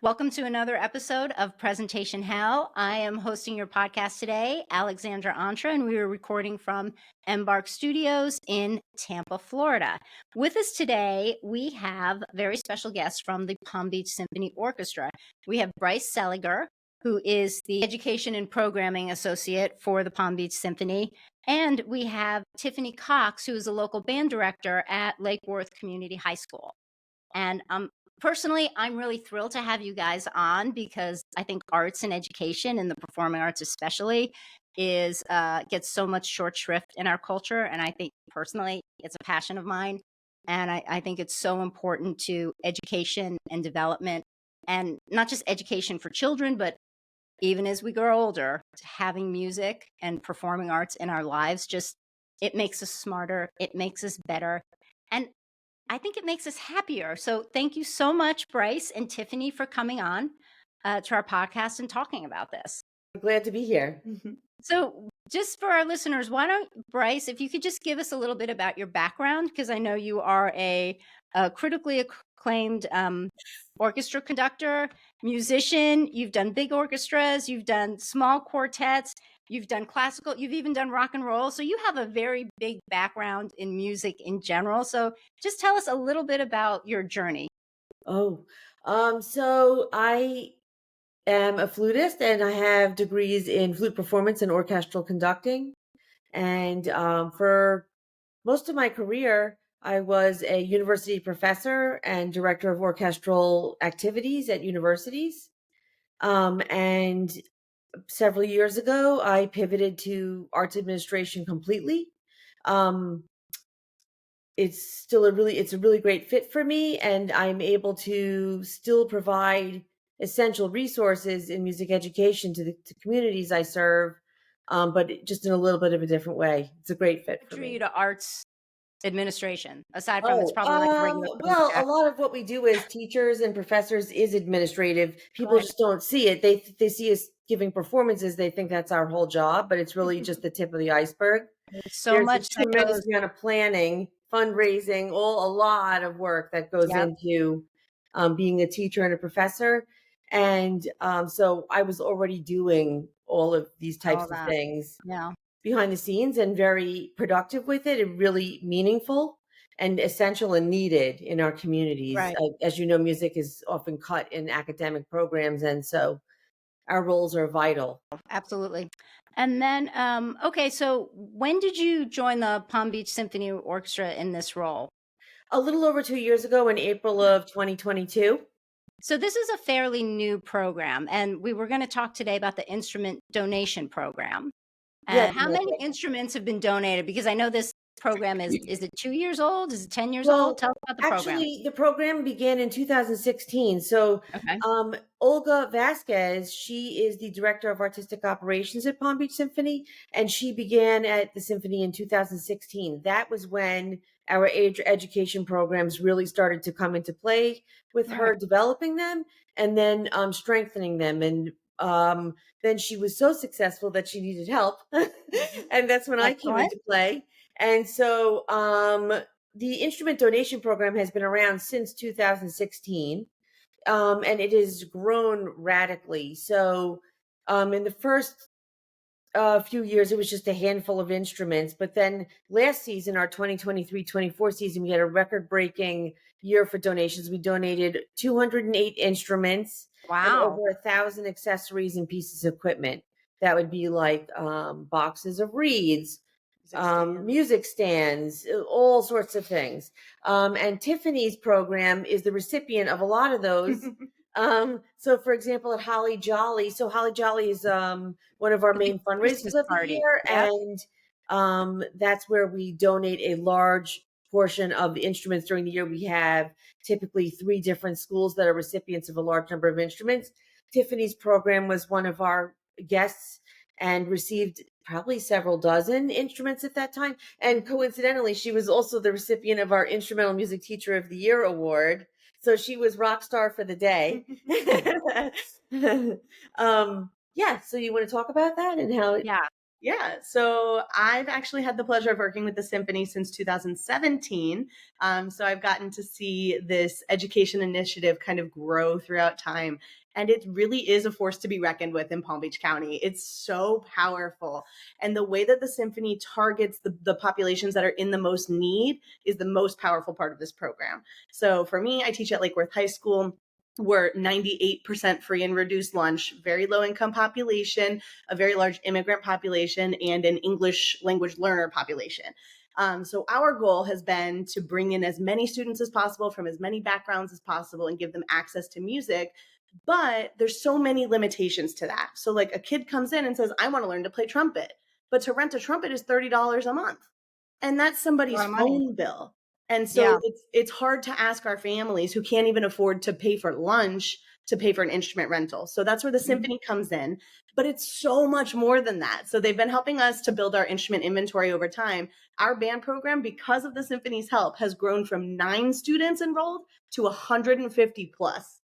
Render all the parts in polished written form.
Welcome to another episode of Presentation Hell. I am hosting your podcast today, AlexAnndra Ontra, and we are recording from Embark Studios in Tampa, Florida. With us today, we have very special guests from the Palm Beach Symphony Orchestra. We have Bryce Seliger, who is the Education and Programming Associate for the Palm Beach Symphony. And we have Tiffany Cox, who is a local band director at Lake Worth Community High School. And personally, I'm really thrilled to have you guys on because I think arts and education and the performing arts especially is gets so much short shrift in our culture. And I think personally, it's a passion of mine. And I think it's so important to education and development, and not just education for children, but even as we grow older, having music and performing arts in our lives, just it makes us smarter, it makes us better. And I think it makes us happier. So thank you so much, Bryce and Tiffany, for coming on to our podcast and talking about this. I'm glad to be here. So just for our listeners, why don't, Bryce, if you could just give us a little bit about your background, because I know you are a critically acclaimed orchestra conductor, musician. You've done big orchestras, you've done small quartets, you've done classical, you've even done rock and roll. So you have a very big background in music in general. So just tell us a little bit about your journey. So I am a flutist and I have degrees in flute performance and orchestral conducting. And for most of my career, I was a university professor and director of orchestral activities at universities. And several years ago, I pivoted to arts administration completely. It's a really great fit for me, and I'm able to still provide essential resources in music education to the communities I serve, but just in a little bit of a different way. It's a great fit for Drew you me. to arts administration, aside from it's probably like a regular Well, a check. lot of what we do as teachers and professors is administrative. People Right. just don't see it. They see us giving performances. They think that's our whole job, but it's really just the tip of the iceberg. So There's a much that tremendous goes. amount of planning, fundraising, a lot of work that goes Yep. into being a teacher and a professor. And so I was already doing all of these All types of that. things Yeah. behind the scenes and very productive with it and really meaningful and essential and needed in our communities. Right. As you know, music is often cut in academic programs, and so our roles are vital. Absolutely. And then, okay, so when did you join the Palm Beach Symphony Orchestra in this role? A little over 2 years ago in April of 2022. So this is a fairly new program, and we were going to talk today about the instrument donation program. Yes. And how many instruments have been donated? Because I know this program is it 2 years old? Is it 10 years old? Well, Tell us about the program. actually, the program began in 2016. So, Okay. Olga Vasquez, she is the director of artistic operations at Palm Beach Symphony, and she began at the symphony in 2016. That was when our education programs really started to come into play, with her Right. developing them and then strengthening them. And then she was so successful that she needed help, and that's when I came Excellent. into play. And so, the instrument donation program has been around since 2016, and it has grown radically. So, in the first few years, it was just a handful of instruments. But then last season, our 2023-24 season, we had a record breaking year for donations. We donated 208 instruments and Wow. over 1,000 accessories and pieces of equipment. That would be like boxes of reeds, music stands, all sorts of things. And Tiffany's program is the recipient of a lot of those. So for example, at Holly Jolly, so Holly Jolly is one of our main fundraisers Christmas of the party. year, Yep. and that's where we donate a large portion of the instruments during the year. We have typically 3 different schools that are recipients of a large number of instruments. Tiffany's program was one of our guests and received probably several dozen instruments at that time. And coincidentally, she was also the recipient of our Instrumental Music Teacher of the Year award. So she was rock star for the day. Yeah. So you want to talk about that and how? Yeah. Yeah, so I've actually had the pleasure of working with the symphony since 2017. So I've gotten to see this education initiative kind of grow throughout time. And it really is a force to be reckoned with in Palm Beach County. It's so powerful. And the way that the symphony targets the populations that are in the most need is the most powerful part of this program. So for me, I teach at Lake Worth High School. We're 98% free and reduced lunch, very low income population, a very large immigrant population, and an English language learner population. So our goal has been to bring in as many students as possible from as many backgrounds as possible and give them access to music. But there's so many limitations to that. So like a kid comes in and says, I want to learn to play trumpet, but to rent a trumpet is $30 a month. And that's A somebody's lot of money. phone bill. And so Yeah. it's hard to ask our families who can't even afford to pay for lunch to pay for an instrument rental. So that's where the symphony comes in, but it's so much more than that. So they've been helping us to build our instrument inventory over time. Our band program, because of the symphony's help, has grown from 9 students enrolled to 150 plus.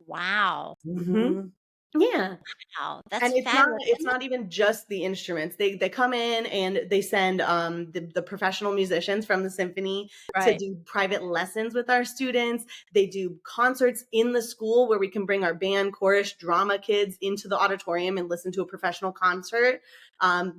Wow. Mhm. Yeah. Wow. That's And fabulous. it's not even just the instruments. They come in and they send the professional musicians from the symphony to Right. do private lessons with our students. They do concerts in the school where we can bring our band, chorus, drama kids into the auditorium and listen to a professional concert.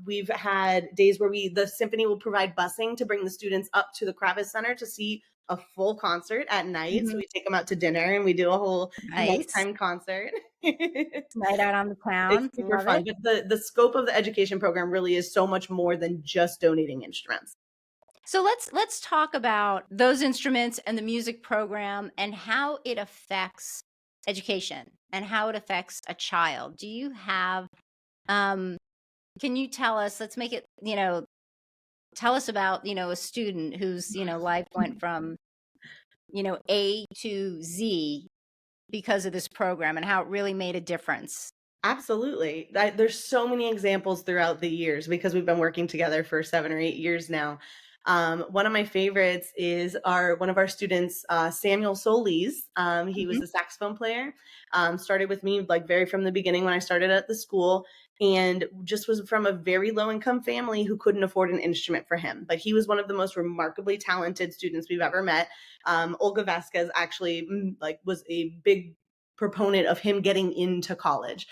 We've had days where the symphony will provide busing to bring the students up to the Kravis Center to see a full concert at night. So Mhm. we take them out to dinner and we do a whole Nice. nighttime concert. Night out on the It's town. super Love fun, it. but the scope of the education program really is so much more than just donating instruments. So let's talk about those instruments and the music program and how it affects education and how it affects a child. Do you have um can you tell us, let's make it, tell us about, a student whose, life went from, A to Z because of this program and how it really made a difference. Absolutely. There's so many examples throughout the years because we've been working together for 7 or 8 years now. One of my favorites is one of our students, Samuel Solis. He was Mhm. a saxophone player. Started with me like very from the beginning when I started at the school, and just was from a very low income family who couldn't afford an instrument for him. But he was one of the most remarkably talented students we've ever met. Olga Vasquez actually like was a big proponent of him getting into college.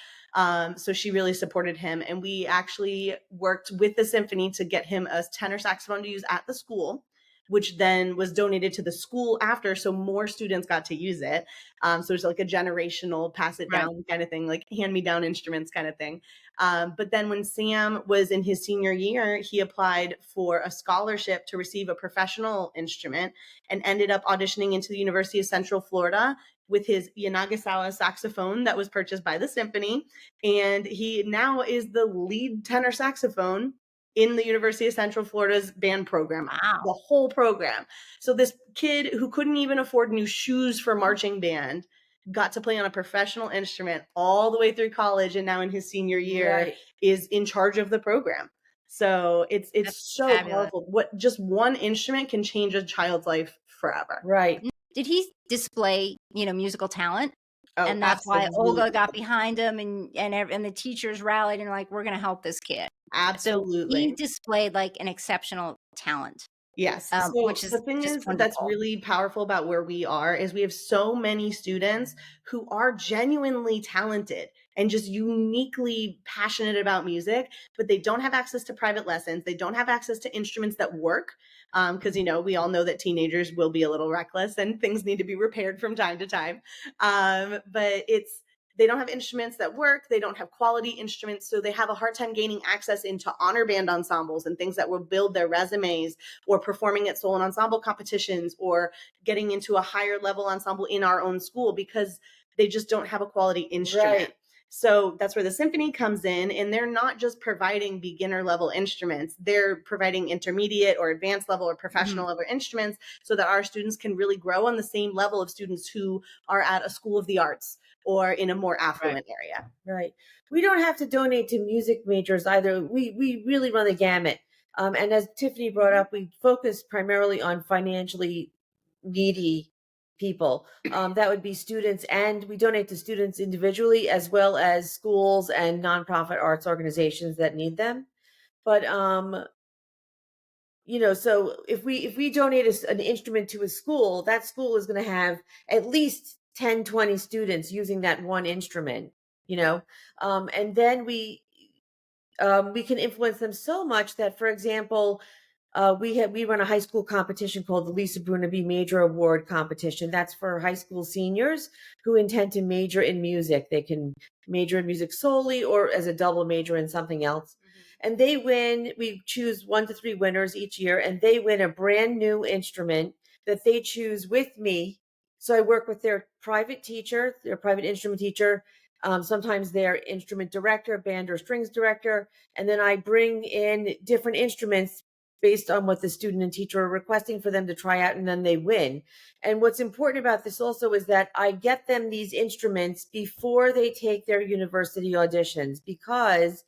So she really supported him. And we actually worked with the symphony to get him a tenor saxophone to use at the school, which then was donated to the school after. So more students got to use it. So it's like a generational pass it Right. down kind of thing, like hand me down instruments kind of thing. But then when Sam was in his senior year, he applied for a scholarship to receive a professional instrument and ended up auditioning into the University of Central Florida with his Yanagasawa saxophone that was purchased by the symphony. And he now is the lead tenor saxophone in the University of Central Florida's band program, Wow. the whole program. So this kid who couldn't even afford new shoes for marching band got to play on a professional instrument all the way through college, and now in his senior year Right. is in charge of the program. So it's That's so fabulous. powerful. What just one instrument can change a child's life forever. Right. Did he display, musical talent? Oh, And that's why Olga absolutely. got behind him and the teachers rallied and were like, "We're gonna help this kid." So he Absolutely. displayed like an exceptional talent, Yes. which So is the thing just is that's wonderful. really powerful about where we are is we have so many students who are genuinely talented and just uniquely passionate about music, but they don't have access to private lessons. They don't have access to instruments that work. Because we all know that teenagers will be a little reckless and things need to be repaired from time to time. But they don't have instruments that work. They don't have quality instruments, so they have a hard time gaining access into honor band ensembles and things that will build their resumes, or performing at solo and ensemble competitions, or getting into a higher level ensemble in our own school because they just don't have a quality instrument. Right. So that's where the symphony comes in, and they're not just providing beginner level instruments, they're providing intermediate or advanced level or Mhm. professional level instruments so that our students can really grow on the same level of students who are at a school of the arts or in a more Right. affluent area. Right. We don't have to donate to music majors either. We really run the gamut. And as Tiffany brought up, we focus primarily on financially needy people. That would be students, and we donate to students individually as well as schools and nonprofit arts organizations that need them. But so if we donate an instrument to a school, that school is going to have at least 10, 20 students using that one instrument, and then we can influence them so much that, for example, we run a high school competition called the Lisa Brunaby Major Award Competition. That's for high school seniors who intend to major in music. They can major in music solely or as a double major in something else. And they win. We choose 1 to 3 winners each year, and they win a brand new instrument that they choose with me. So I work with their private teacher, their private instrument teacher, sometimes their instrument director, band or strings director, and then I bring in different instruments based on what the student and teacher are requesting for them to try out, and then they win. And what's important about this also is that I get them these instruments before they take their university auditions, because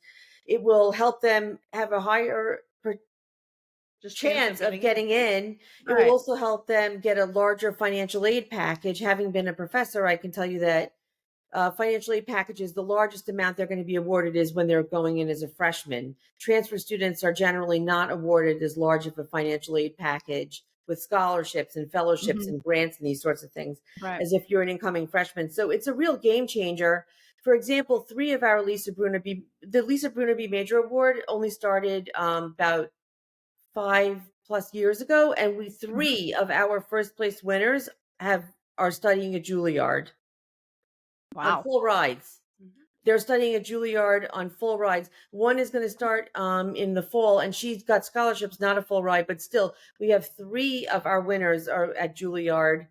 it will help them have a higher chance of getting in. It will also help them get a larger financial aid package. Having been a professor, I can tell you that financial aid packages, the largest amount they're going to be awarded is when they're going in as a freshman. Transfer students are generally not awarded as large of a financial aid package with scholarships and fellowships and grants and these sorts of things as if you're an incoming freshman. So it's a real game changer. For example, 3 of our the Lisa Brunaby Major Award only started about 5+ years ago, and 3 of our first place winners are studying at Juilliard. Wow. On full rides. They're studying at Juilliard on full rides. One is going to start in the fall, and she's got scholarships, not a full ride, but still, we have 3 of our winners are at Juilliard.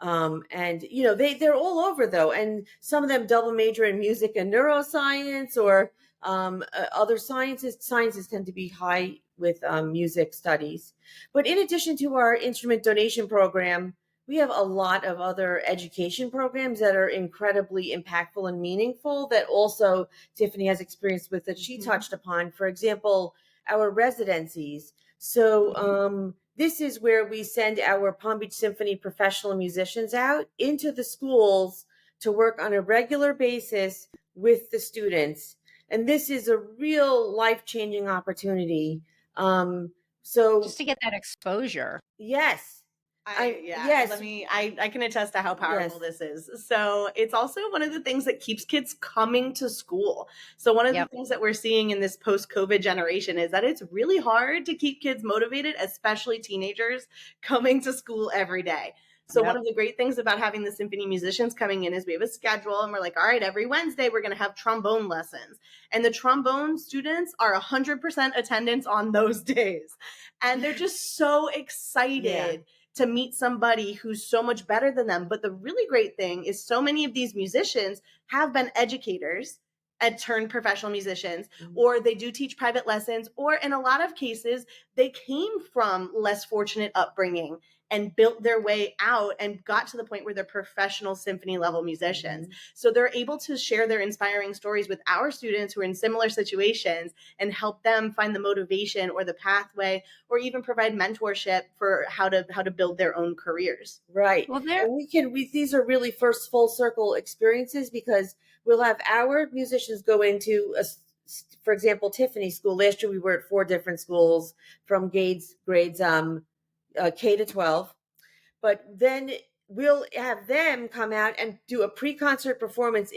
And they're all over though, and some of them double major in music and neuroscience or other sciences. Sciences tend to be high with music studies. But in addition to our instrument donation program, we have a lot of other education programs that are incredibly impactful and meaningful that also Tiffany has experience with that she touched upon. For example, our residencies. So this is where we send our Palm Beach Symphony professional musicians out into the schools to work on a regular basis with the students. And this is a real life-changing opportunity. So just to get that exposure. Yes. Yes. I can attest to how powerful this is. So it's also one of the things that keeps kids coming to school. So one of the things that we're seeing in this post-COVID generation is that it's really hard to keep kids motivated, especially teenagers, coming to school every day. So one of the great things about having the symphony musicians coming in is we have a schedule, and we're like, all right, every Wednesday we're going to have trombone lessons. And the trombone students are 100% attendance on those days. And they're just so excited to meet somebody who's so much better than them. But the really great thing is so many of these musicians have been educators and turned professional musicians, or they do teach private lessons, or in a lot of cases, they came from less fortunate upbringing and built their way out and got to the point where they're professional symphony level musicians. So they're able to share their inspiring stories with our students who are in similar situations and help them find the motivation or the pathway, or even provide mentorship for how to build their own careers. Right. Well, these are really first full circle experiences, because we'll have our musicians go into for example, Tiffany School. Last year we were at 4 different schools from grades K to 12, but then we'll have them come out and do a pre-concert performance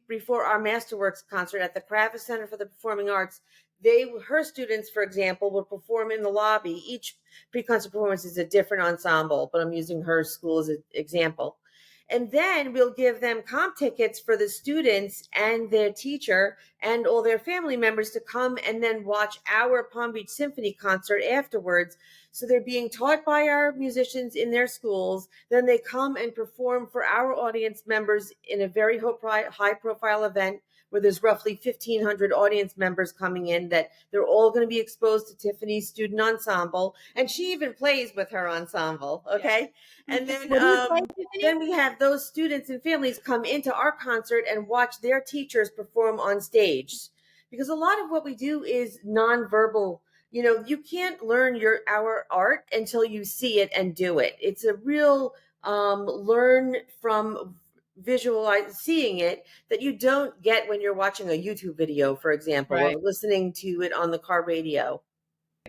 before our Masterworks concert at the Kravis Center for the Performing Arts. Her students, for example, will perform in the lobby. Each pre-concert performance is a different ensemble, but I'm using her school as an example. And then we'll give them comp tickets for the students and their teacher and all their family members to come and then watch our Palm Beach Symphony concert afterwards. So they're being taught by our musicians in their schools. Then they come and perform for our audience members in a very high profile event where there's roughly 1,500 audience members coming in, that they're all going to be exposed to Tiffany's student ensemble. And she even plays with her ensemble. Okay. And then we have those students and families come into our concert and watch their teachers perform on stage. Because a lot of what we do is nonverbal. You can't learn our art until you see it and do it. It's a real learn from seeing it that you don't get when you're watching a YouTube video, for example, or Right. listening to it on the car radio.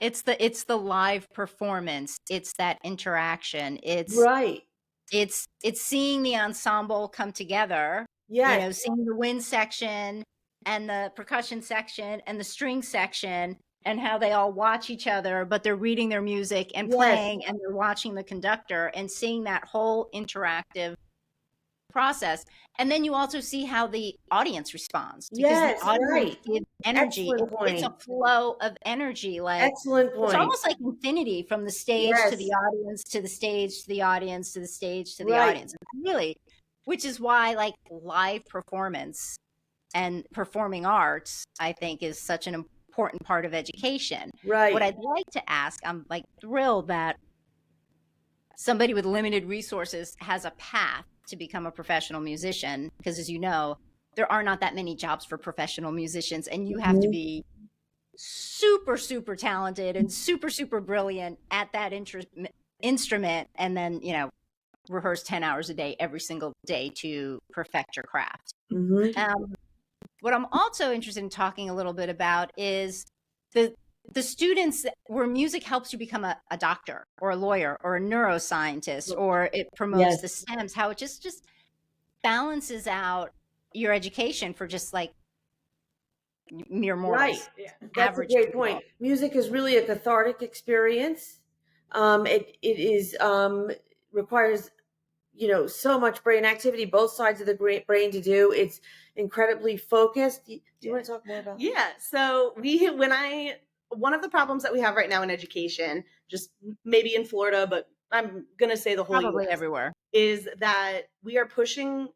It's the live performance. It's that interaction. Right. It's seeing the ensemble come together, Yes. seeing the wind section and the percussion section and the string section and how they all watch each other, but they're reading their music and Yes. playing and they're watching the conductor and seeing that whole interactive process. And then you also see how the audience responds because Yes, the audience right. gives energy. Excellent It's a point. flow of energy. Like Excellent it's point. almost like infinity from the stage to the Yes. audience to the stage to the audience to the stage to the Right. audience. Really, which is why like live performance and performing arts, I think, is such an important part of education. Right. What I'd like to ask, I'm like thrilled that somebody with limited resources has a path to become a professional musician because, as you know, there are not that many jobs for professional musicians, and you have to Mhm. be super, super talented and super, super brilliant at that instrument, and then, rehearse 10 hours a day every single day to perfect your craft. Mhm. What I'm also interested in talking a little bit about is the students where music helps you become a doctor or a lawyer or a neuroscientist, or it promotes Yes. the STEMs, how it just balances out your education for just like mere Right. mortals, That's a average great people. point. Music is really a cathartic experience. It is requires so much brain activity, both sides of the brain to do. It's incredibly focused. Do you want to talk more about? Yeah. So one of the problems that we have right now in education, just maybe in Florida, but I'm gonna say the whole Probably US, everywhere. is that we are pushing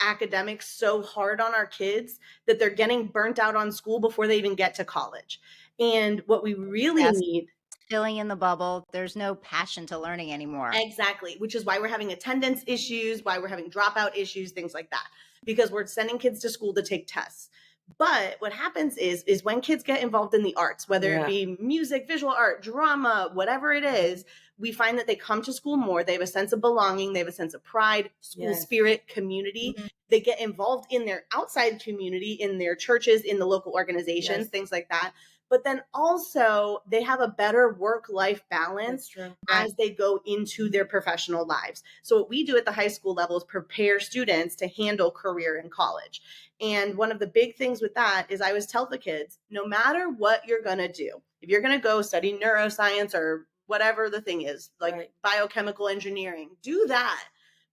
academics so hard on our kids that they're getting burnt out on school before they even get to college. And what we really Yes. need, Filling in the bubble. There's no passion to learning anymore. exactly, which is why we're having attendance issues, why we're having dropout issues, things like that, because we're sending kids to school to take tests. But what happens is when kids get involved in the arts, whether Yeah. it be music, visual art, drama, whatever it is, we find that they come to school more. They have a sense of belonging. They have a sense of pride, school Yes. spirit, community. Mhm. They get involved in their outside community, in their churches, in the local organizations, Yes. things like that. But then also they have a better work-life balance That's true. as they go into their professional lives. So what we do at the high school level is prepare students to handle career in college. And one of the big things with that is I always tell the kids, no matter what you're going to do, if you're going to go study neuroscience or whatever the thing is, like Right. biochemical engineering, do that,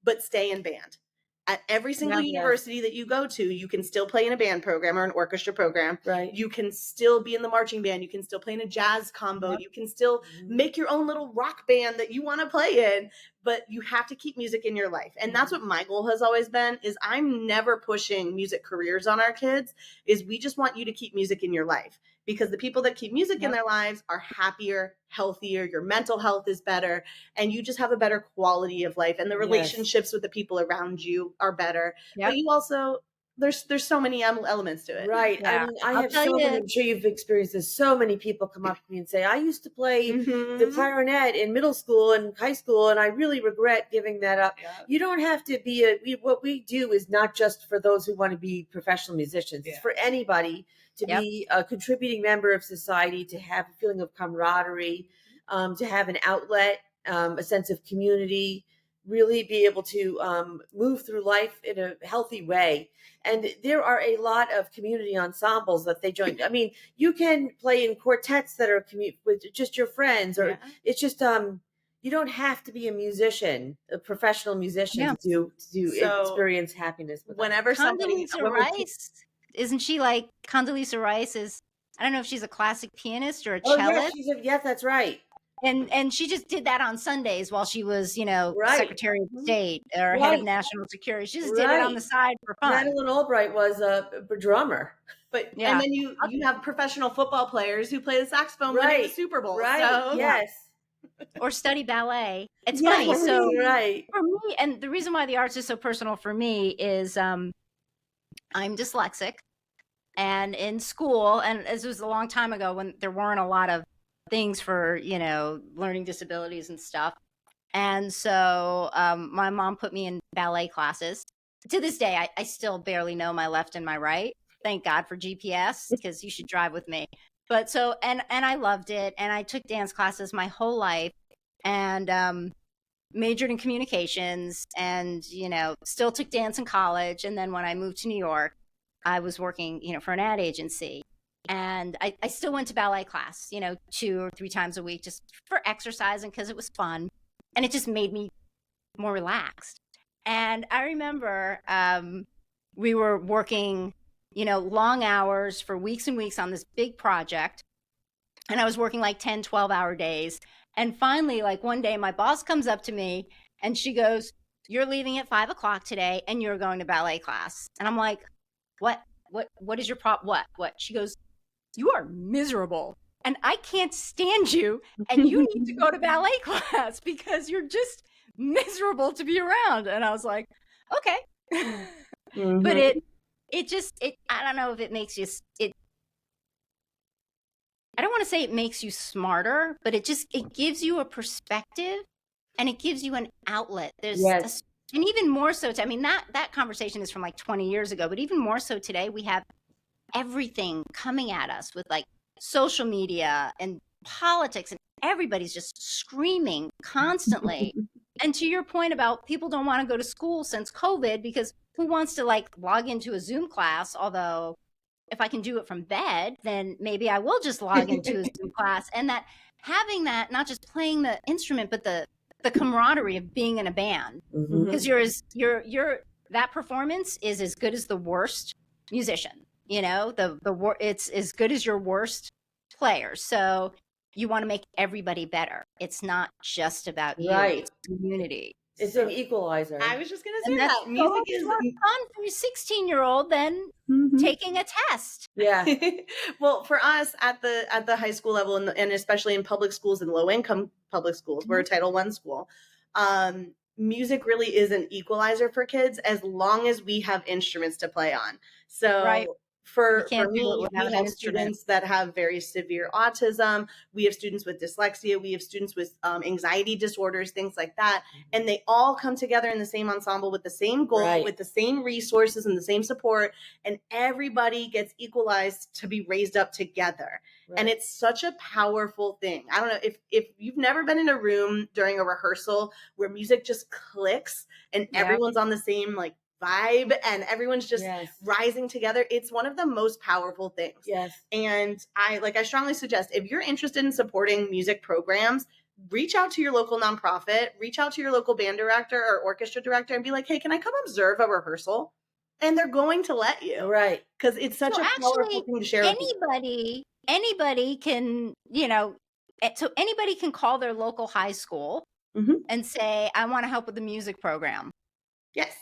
but stay in band. At every single Yeah. university that you go to, you can still play in a band program or an orchestra program. Right. You can still be in the marching band. You can still play in a jazz combo. Yep. You can still Mhm. make your own little rock band that you want to play in, but you have to keep music in your life. And that's what my goal has always been, is I'm never pushing music careers on our kids, is we just want you to keep music in your life, because the people that keep music in Yep. their lives are happier, healthier, your mental health is better, and you just have a better quality of life, and the Yes. relationships with the people around you are better. Yep. But you also, there's so many elements to it. Right. I Yeah. mean, I I'll have tell so many, you. I'm sure you've experienced this. So many people come up to me and say, I used to play the Mhm. clarinet in middle school and high school, and I really regret giving that up. Yeah. You don't have to be what we do is not just for those who want to be professional musicians. It's for anybody to Yep. be a contributing member of society, to have a feeling of camaraderie, to have an outlet, a sense of community, really be able to move through life in a healthy way. And there are a lot of community ensembles that they join. I mean, you can play in quartets that are with just your friends, or it's just you don't have to be a musician, a professional musician, Yeah. to So, experience happiness with that. whenever somebody, Condoleezza when we keep- Rice, isn't she like Condoleezza Rice is, I don't know if she's a classic pianist or a Oh yes, cellist. yes, that's right. And she just did that on Sundays while she was, Right. Secretary of State or head Right. of National Security. She just did it on Right. the side for fun. Madeleine Albright was a drummer. But Yeah. and then you have professional football players who play the saxophone winning the Right. Super Bowl. Right. So Yes. Or study ballet. It's Yes, funny. So right. for me, and the reason why the arts is so personal for me is I'm dyslexic, and in school, and this was a long time ago when there weren't a lot of things for learning disabilities and stuff. And so my mom put me in ballet classes, to this day, I still barely know my left and my right. Thank God for GPS, because you should drive with me. But so, and I loved it. And I took dance classes my whole life, and majored in communications, and, still took dance in college. And then when I moved to New York, I was working, for an ad agency. And I still went to ballet class, 2 or 3 times a week, just for exercising, because it was fun. And it just made me more relaxed. And I remember we were working, long hours for weeks and weeks on this big project. And I was working like 10, 12-hour days. And finally, like one day, my boss comes up to me and she goes, "You're leaving at 5 o'clock today and you're going to ballet class." And I'm like, what is your what? She goes, "You are miserable and I can't stand you, and you need to go to ballet class because you're just miserable to be around." And I was like, okay. Mhm. But it I don't know if it makes you, I don't want to say it makes you smarter, but it gives you a perspective, and it gives you an outlet. Yes. And even more so, I mean, that conversation is from like 20 years ago, but even more so today, we have everything coming at us with like social media and politics, and everybody's just screaming constantly. And to your point about people don't want to go to school since COVID, because who wants to like log into a Zoom class? Although if I can do it from bed, then maybe I will just log into a Zoom class. And that having that, not just playing the instrument, but the camaraderie of being in a band, Mhm. because that performance is as good as the worst musician. It's as good as your worst player. So you want to make everybody better. It's not just about you. Right. It's community. It's an equalizer. I was just gonna say And that's that music is more fun for a 16-year-old than Mhm. taking a test. Yeah. Well, for us at the high school level, and especially in public schools and low income public schools, we're a Title I school. Music really is an equalizer for kids as long as we have instruments to play on. So Right. for can't do it me, without we an have instrument. students that have very severe autism. We have students with dyslexia. We have students with anxiety disorders, things like that. And they all come together in the same ensemble with the same goal, Right. with the same resources and the same support. And everybody gets equalized to be raised up together. Right. And it's such a powerful thing. I don't know if you've never been in a room during a rehearsal where music just clicks and Yep. everyone's on the same like vibe and everyone's just Yes. rising together. It's one of the most powerful things. Yes. And I strongly suggest, if you're interested in supporting music programs, reach out to your local nonprofit, reach out to your local band director or orchestra director and be like, "Hey, can I come observe a rehearsal?" And they're going to let you. Right. Because it's such So a powerful thing to share with people. anybody can, so anybody can call their local high school Mhm. and say, "I want to help with the music program." Yes.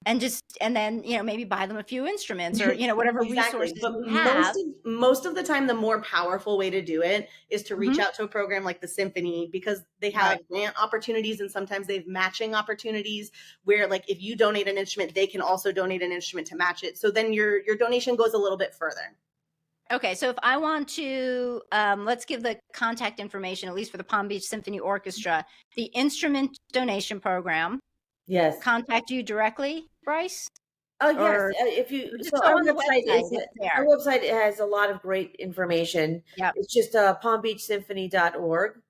And then, maybe buy them a few instruments or, whatever Exactly. resources But you have. most of the time, the more powerful way to do it is to reach Mhm. out to a program like the Symphony, because they have grant opportunities and sometimes they have matching opportunities where, like, if you donate an instrument, they can also donate an instrument to match it. So then your donation goes a little bit further. Okay, so if I want to, let's give the contact information, at least for the Palm Beach Symphony Orchestra, the instrument donation program. Yes. Contact you directly, Bryce? Oh, yes. Or If you just so go our on the website website, is it's our there. website has a lot of great information. Yep. It's just palmbeachsymphony.org.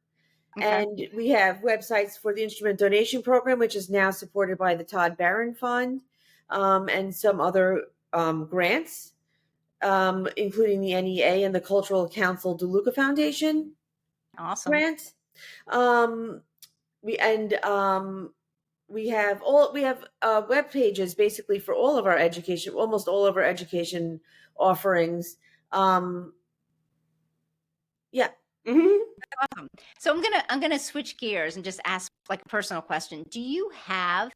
Okay. And we have websites for the instrument donation program, which is now supported by the Todd Barron Fund, and some other grants, including the NEA and the Cultural Council DeLuca Foundation Awesome. grant. We have web pages basically for all of our education, almost all of our education offerings. Yeah. Mhm. Awesome. So I'm gonna switch gears and just ask like a personal question. Do you have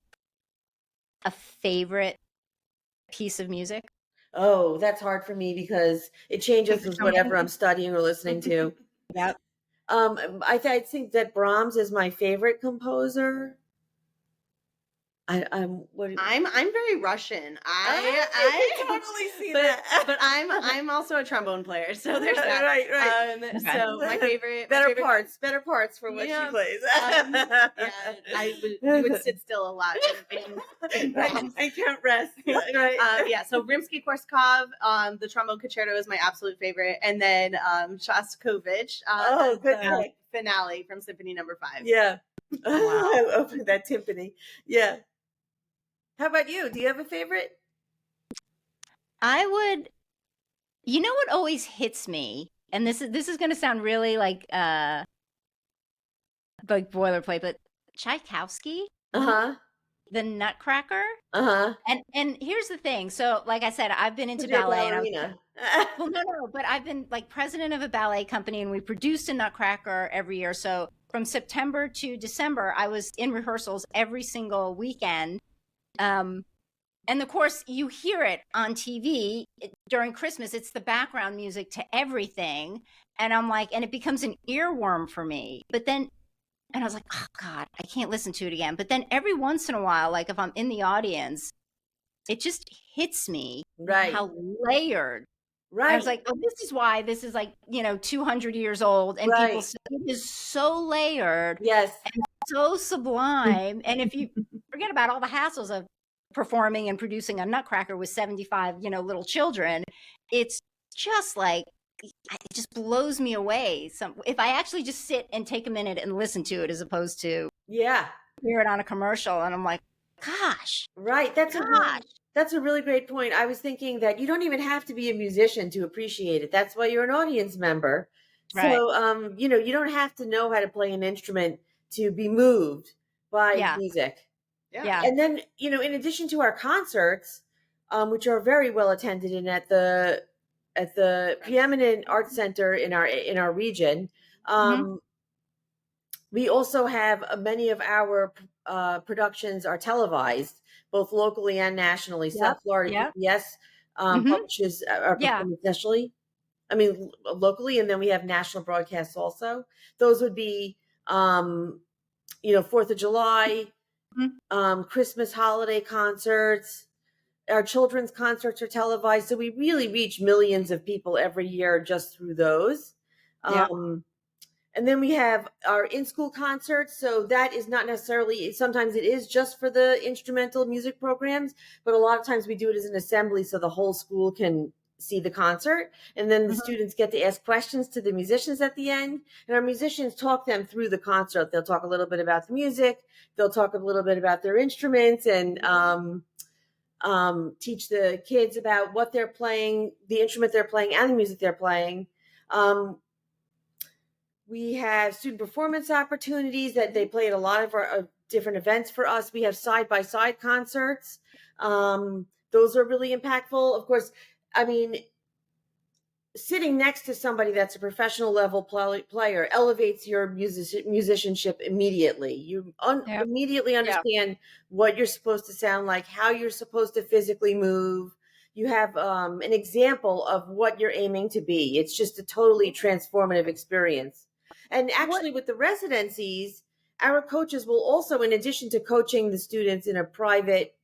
a favorite piece of music? Oh, that's hard for me because it changes with whatever I'm studying or listening to. Yep. I think that Brahms is my favorite composer. I'm very Russian. I can totally see that. But I'm also a trombone player, so there's that. Right. Okay. So my favorite better parts for what she Yeah, plays. we would sit still a lot in drums. I can't rest. Right. So Rimsky-Korsakov, the trombone concerto is my absolute favorite, and then Shostakovich, Oh, good the pick. finale from Symphony Number 5. Yeah. Wow. I love that timpani. Yeah. How about you? Do you have a favorite? I would, you know what always hits me, and this is going to sound really like boilerplate, but Tchaikovsky, Uh-huh. the Nutcracker. Uh-huh. And here's the thing. So, like I said, I've been into You're a ballet, and ballerina. well, no, but I've been like president of a ballet company, and we produced a Nutcracker every year. So from September to December, I was in rehearsals every single weekend. And of course, you hear it on TV during Christmas. It's the background music to everything. And I'm like, and it becomes an earworm for me. But then, and I was like, oh God, I can't listen to it again. But then every once in a while, like if I'm in the audience, it just hits me Right. how layered. Right. I was like, oh, this is why this is like, 200 years old. And people say it is so layered. Yes. And so sublime. And if you forget about all the hassles of performing and producing a Nutcracker with 75, little children, it's just like, it just blows me away. If I actually just sit and take a minute and listen to it, as opposed to hear it on a commercial, and I'm like, gosh, right. That's a really great point. I was thinking that you don't even have to be a musician to appreciate it. That's why you're an audience member. Right. So, you don't have to know how to play an instrument to be moved by music. Yeah. And then, in addition to our concerts, which are very well attended and at the preeminent art center in our region, we also have many of our productions are televised, both locally and nationally. South Florida PBS publishes our performance nationally. I mean, locally, and then we have national broadcasts also. Those would be, 4th of July, Christmas holiday concerts. Our children's concerts are televised, so we really reach millions of people every year just through those. And then we have our in-school concerts. So that is not necessarily, sometimes it is just for the instrumental music programs, but a lot of times we do it as an assembly so the whole school can see the concert. And then the students get to ask questions to the musicians at the end. And our musicians talk them through the concert. They'll talk a little bit about the music. They'll talk a little bit about their instruments and teach the kids about what they're playing, the instrument they're playing, and the music they're playing. We have student performance opportunities that they play at a lot of our different events for us. We have side-by-side concerts. Those are really impactful. Of course, I mean, sitting next to somebody that's a professional level player elevates your musicianship immediately. You immediately understand what you're supposed to sound like, how you're supposed to physically move. You have an example of what you're aiming to be. It's just a totally transformative experience. And actually with the residencies, our coaches will also, in addition to coaching the students in a private,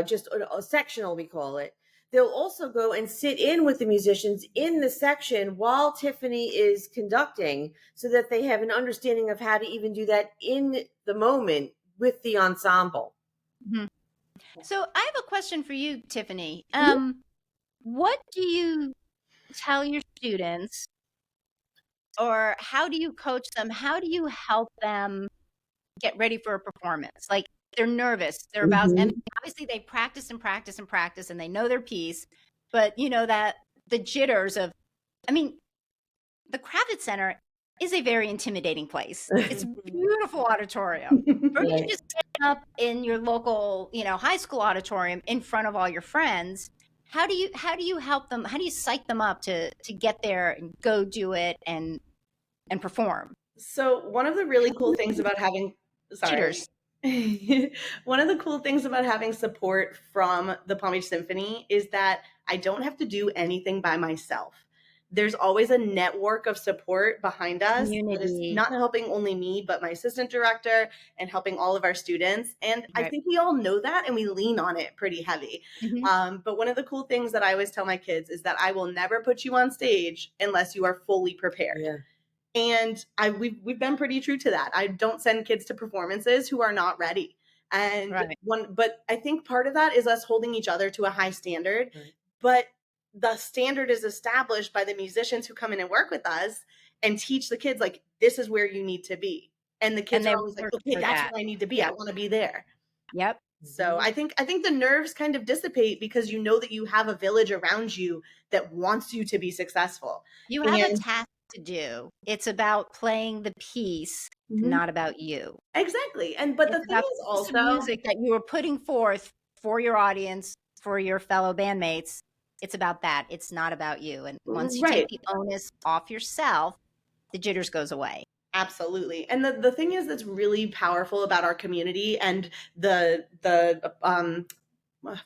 just a sectional, we call it, they'll also go and sit in with the musicians in the section while Tiffany is conducting so that they have an understanding of how to even do that in the moment with the ensemble. So I have a question for you, Tiffany. What do you tell your students, or how do you coach them? How do you help them get ready for a performance? Like, they're nervous. They're about, and obviously they practice and practice and practice, and they know their piece, but that the jitters of, the Kravitz Center is a very intimidating place. It's a beautiful auditorium. Or you just get up in your local, high school auditorium in front of all your friends. How do you help them? How do you psych them up to get there and go do it and perform? So one of the really cool things about having one of the cool things about having support from the Palm Beach Symphony is that I don't have to do anything by myself. there's always a network of support behind us that is Community. not helping only me, but my assistant director and helping all of our students. And I Right. think we all know that and we lean on it pretty heavy. Mhm. But one of the cool things that I always tell my kids is that I will never put you on stage unless you are fully prepared. Yeah. And we've been pretty true to that. I don't send kids to performances who are not ready. And Right. but I think part of that is us holding each other to a high standard. Right. But the standard is established by the musicians who come in and work with us and teach the kids, like, this is where you need to be. And the kids And are they always like, work okay, for that's that. where I need to be. Yeah. I want to be there. Yep. So I think the nerves kind of dissipate because you know that you have a village around you that wants you to be successful. You have a And task to do. It's about playing the piece, not about you. exactly. And but It's the thing about is the piece of also, music that you are putting forth for your audience, for your fellow bandmates. It's about that. It's not about you. And once you right. take the onus off yourself, the jitters goes away. Absolutely. And the thing is that's really powerful about our community and the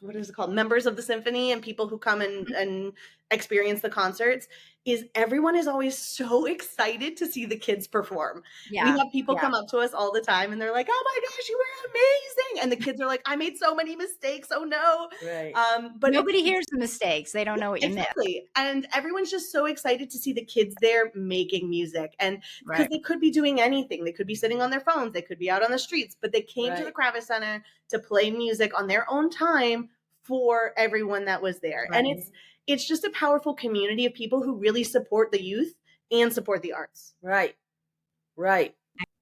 what is it called? Members of the symphony and people who come and experience the concerts is everyone is always so excited to see the kids perform. We Yeah. have people Yeah. come up to us all the time and they're like, "Oh my gosh, you were amazing!" And the kids are like, "I made so many mistakes. Oh no!" Right. But Nobody hears the mistakes. They don't know what you missed. exactly. And everyone's just so excited to see the kids there making music. And because Right. they could be doing anything, they could be sitting on their phones, they could be out on the streets, but they came to the Right. Kravis Center to play music on their own time for everyone that was there. And Right. it's just a powerful community of people who really support the youth and support the arts. Right. Right.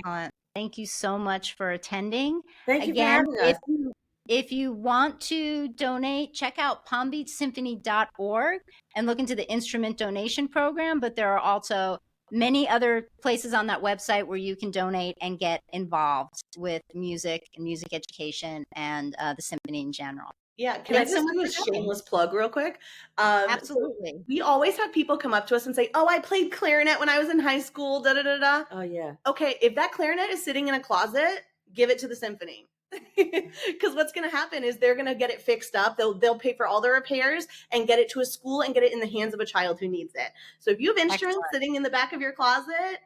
Excellent. Thank you so much for attending. Thank you for Again, having us. if you want to donate, check out palmbeachsymphony.org and look into the instrument donation program. But there are also many other places on that website where you can donate and get involved with music and music education and the symphony in general. Yeah, can I Thanks so just do a much for coming. shameless plug real quick? So Absolutely. we always have people come up to us and say, "Oh, I played clarinet when I was in high school, da da da da." Oh yeah. Okay, if that clarinet is sitting in a closet, give it to the symphony. Because what's going to happen is they're going to get it fixed up. They'll pay for all the repairs and get it to a school and get it in the hands of a child who needs it. So if you have instruments Excellent. sitting in the back of your closet,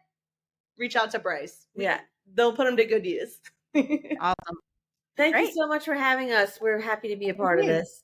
reach out to Bryce. Yeah. They'll put them to good use. Awesome. Thank you Great. so much for having us. We're happy to be a Thank part of you. this.